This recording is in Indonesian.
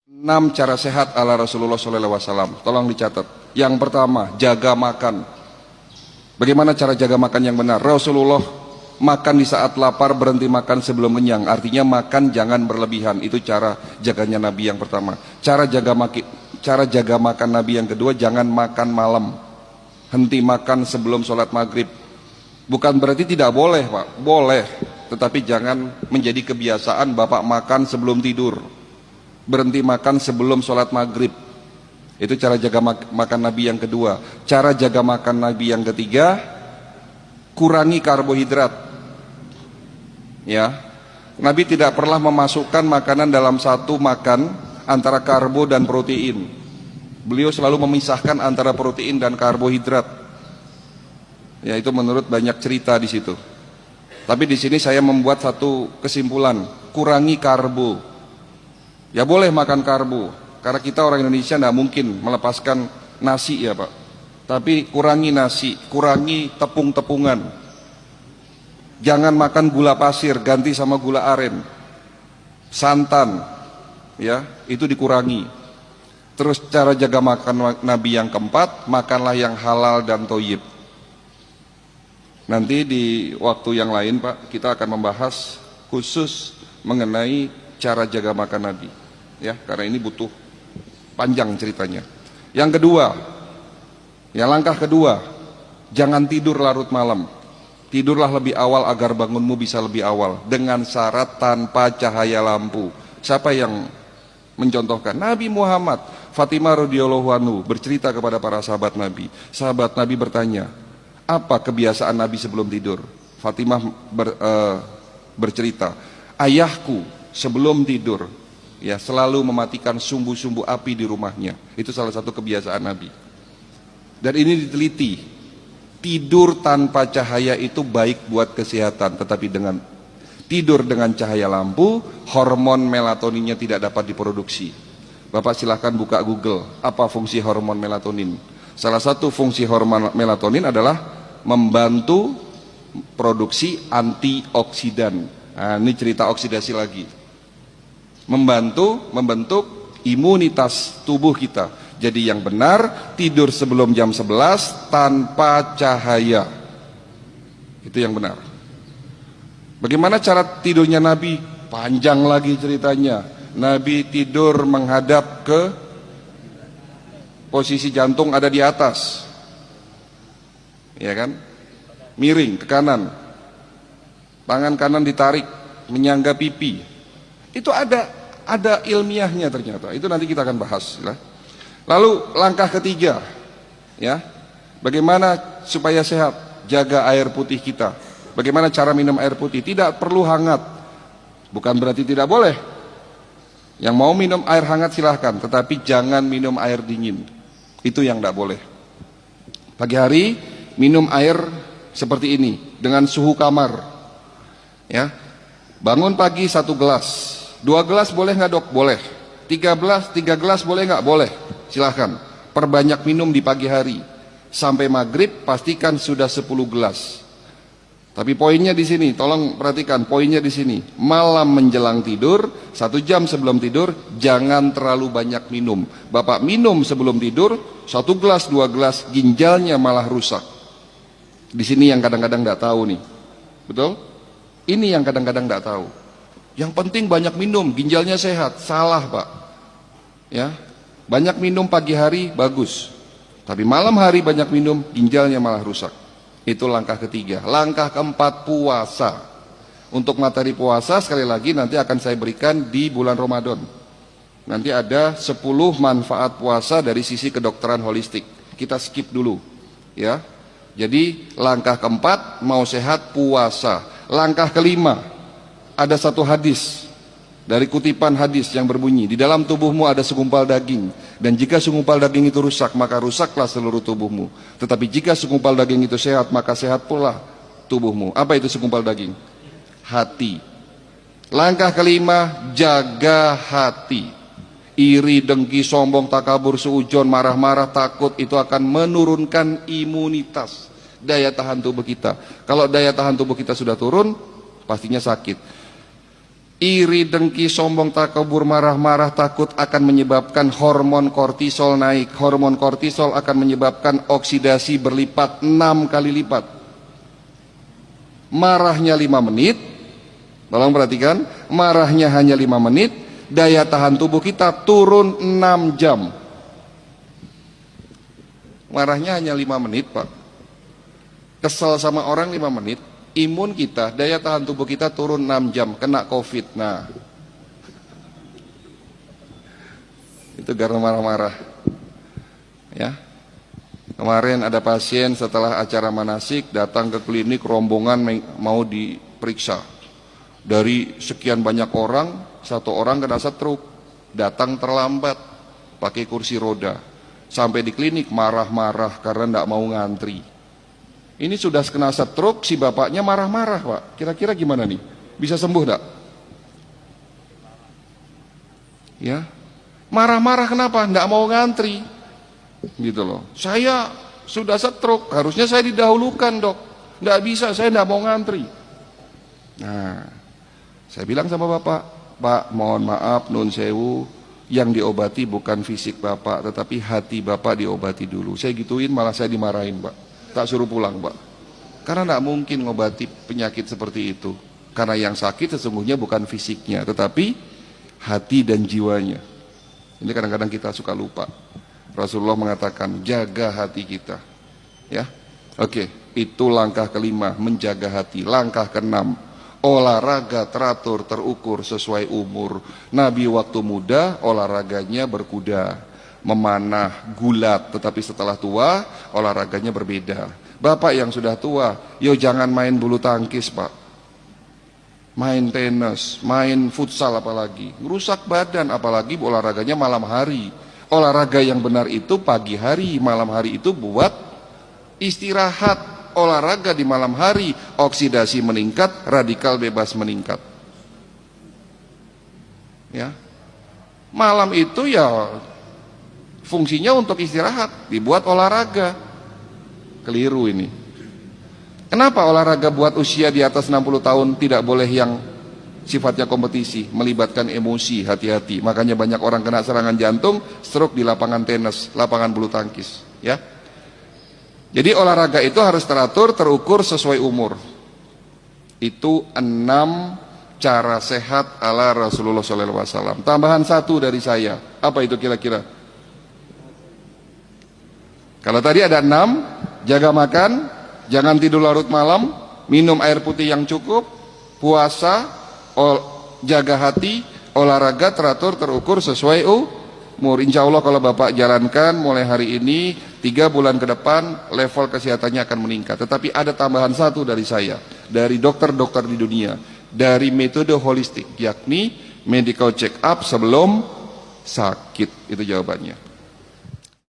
6 cara sehat ala Rasulullah SAW. Tolong dicatat. Yang pertama, jaga makan. Bagaimana cara jaga makan yang benar? Rasulullah makan di saat lapar, berhenti makan sebelum kenyang. Artinya makan jangan berlebihan. Itu cara jaganya Nabi yang pertama. Cara jaga makan Nabi yang kedua, jangan makan malam. Henti makan sebelum sholat maghrib. Bukan berarti tidak boleh, Pak. Boleh. Tetapi jangan menjadi kebiasaan Bapak makan sebelum tidur. Berhenti makan sebelum sholat maghrib. Itu cara jaga makan Nabi yang kedua. Cara jaga makan Nabi yang ketiga, kurangi karbohidrat. Ya, Nabi tidak pernah memasukkan makanan dalam satu makan antara karbo dan protein. Beliau selalu memisahkan antara protein dan karbohidrat. Ya, itu menurut banyak cerita di situ. Tapi di sini saya membuat satu kesimpulan, kurangi karbo. Ya boleh makan karbo, karena kita orang Indonesia tidak mungkin melepaskan nasi ya Pak. Tapi kurangi nasi, kurangi tepung-tepungan. Jangan makan gula pasir, ganti sama gula aren. Santan, ya itu dikurangi. Terus cara jaga makan Nabi yang keempat, makanlah yang halal dan thayyib. Nanti di waktu yang lain Pak, kita akan membahas khusus mengenai cara jaga makan Nabi, ya karena ini butuh panjang ceritanya. Yang kedua, ya langkah kedua, jangan tidur larut malam. Tidurlah lebih awal agar bangunmu bisa lebih awal, dengan syarat tanpa cahaya lampu. Siapa yang mencontohkan? Nabi Muhammad. Fatimah radhiyallahu anhu bercerita kepada para sahabat Nabi. Sahabat Nabi bertanya, apa kebiasaan Nabi sebelum tidur? Fatimah bercerita, ayahku sebelum tidur ya selalu mematikan sumbu-sumbu api di rumahnya. Itu salah satu kebiasaan Nabi. Dan ini diteliti, tidur tanpa cahaya itu baik buat kesehatan, tetapi dengan tidur dengan cahaya lampu, hormon melatoninnya tidak dapat diproduksi. Bapak silahkan buka Google, apa fungsi hormon melatonin. Salah satu fungsi hormon melatonin adalah membantu produksi antioksidan. Nah, ini cerita oksidasi lagi. Membentuk imunitas tubuh kita. Jadi yang benar, tidur sebelum jam 11 tanpa cahaya. Itu yang benar. Bagaimana cara tidurnya Nabi? Panjang lagi ceritanya. Nabi tidur menghadap ke posisi jantung ada di atas. Ya kan? Miring ke kanan. Tangan kanan ditarik menyangga pipi. Itu ada ilmiahnya ternyata. Itu nanti kita akan bahas. Lalu langkah ketiga, ya, bagaimana supaya sehat? Jaga air putih kita. Bagaimana cara minum air putih? Tidak perlu hangat. Bukan berarti tidak boleh. Yang mau minum air hangat silahkan, tetapi jangan minum air dingin. Itu yang tidak boleh. Pagi hari minum air seperti ini dengan suhu kamar. Ya, bangun pagi 1 gelas, 2 gelas boleh nggak dok? Boleh. 3 gelas boleh nggak? Boleh. Silahkan. Perbanyak minum di pagi hari. Sampai maghrib pastikan sudah 10 gelas. Tapi poinnya di sini, tolong perhatikan poinnya di sini. Malam menjelang tidur, 1 jam sebelum tidur, jangan terlalu banyak minum. Bapak minum sebelum tidur, 1 gelas, 2 gelas, ginjalnya malah rusak. Di sini yang kadang-kadang nggak tahu nih, betul? Ini yang kadang-kadang nggak tahu. Yang penting banyak minum, ginjalnya sehat. Salah Pak. Ya, banyak minum pagi hari bagus, tapi malam hari banyak minum, ginjalnya malah rusak. Itu langkah ketiga. Langkah keempat, puasa. Untuk materi puasa sekali lagi nanti akan saya berikan di bulan Ramadan. Nanti ada 10 manfaat puasa dari sisi kedokteran holistik. Kita skip dulu, ya. Jadi langkah keempat, mau sehat puasa. Langkah kelima, ada satu hadis dari kutipan hadis yang berbunyi, di dalam tubuhmu ada segumpal daging, dan jika segumpal daging itu rusak, maka rusaklah seluruh tubuhmu. Tetapi jika segumpal daging itu sehat, maka sehat pula tubuhmu. Apa itu segumpal daging? Hati. Langkah kelima, jaga hati. Iri, dengki, sombong, takabur, suujon, marah-marah, takut, itu akan menurunkan imunitas, daya tahan tubuh kita. Kalau daya tahan tubuh kita sudah turun, pastinya sakit. Iri, dengki, sombong, takabur, marah-marah, takut akan menyebabkan hormon kortisol naik. Hormon kortisol akan menyebabkan oksidasi berlipat 6 kali lipat. Marahnya 5 menit, tolong perhatikan, marahnya hanya 5 menit, daya tahan tubuh kita turun 6 jam. Marahnya hanya 5 menit, Pak. Kesel sama orang 5 menit, imun kita, daya tahan tubuh kita turun 6 jam, kena COVID. Nah, itu karena marah-marah. Ya, kemarin ada pasien setelah acara manasik datang ke klinik, rombongan mau diperiksa. Dari sekian banyak orang, 1 orang kena stroke, datang terlambat, pakai kursi roda. Sampai di klinik marah-marah karena tidak mau ngantri. Ini sudah kena stroke, si bapaknya marah-marah, Pak. Kira-kira gimana nih? Bisa sembuh enggak? Ya. Marah-marah kenapa? Enggak mau ngantri. Gitu loh. Saya sudah stroke, harusnya saya didahulukan, Dok. Enggak bisa, saya enggak mau ngantri. Nah, saya bilang sama Bapak, Pak, mohon maaf, nun sewu, yang diobati bukan fisik Bapak, tetapi hati Bapak diobati dulu. Saya gituin, malah saya dimarahin, Pak. Tak suruh pulang, Pak. Karena tidak mungkin ngobati penyakit seperti itu. Karena yang sakit sesungguhnya bukan fisiknya, tetapi hati dan jiwanya. Ini kadang-kadang kita suka lupa. Rasulullah mengatakan, jaga hati kita. Ya, oke. Itu langkah kelima, menjaga hati. Langkah keenam, olahraga teratur, terukur sesuai umur. Nabi waktu muda olahraganya berkuda, memanah, gulat, tetapi setelah tua olahraganya berbeda. Bapak yang sudah tua, yo jangan main bulu tangkis, Pak. Main tenis, main futsal apalagi. Merusak badan, apalagi olahraganya malam hari. Olahraga yang benar itu pagi hari, malam hari itu buat istirahat. Olahraga di malam hari, oksidasi meningkat, radikal bebas meningkat. Ya. Malam itu ya fungsinya untuk istirahat, dibuat olahraga. Keliru ini. Kenapa olahraga buat usia di atas 60 tahun tidak boleh yang sifatnya kompetisi, melibatkan emosi, hati-hati. Makanya banyak orang kena serangan jantung, stroke di lapangan tenis, lapangan bulu tangkis, ya. Jadi olahraga itu harus teratur, terukur sesuai umur. Itu 6 cara sehat ala Rasulullah SAW. Tambahan 1 dari saya. Apa itu kira-kira? Kalau tadi ada 6, jaga makan, jangan tidur larut malam, minum air putih yang cukup, puasa, jaga hati, olahraga teratur, terukur sesuai umur. Insya Allah kalau Bapak jalankan mulai hari ini, 3 bulan ke depan level kesehatannya akan meningkat. Tetapi ada tambahan 1 dari saya, dari dokter-dokter di dunia, dari metode holistik, yakni medical check up sebelum sakit. Itu jawabannya.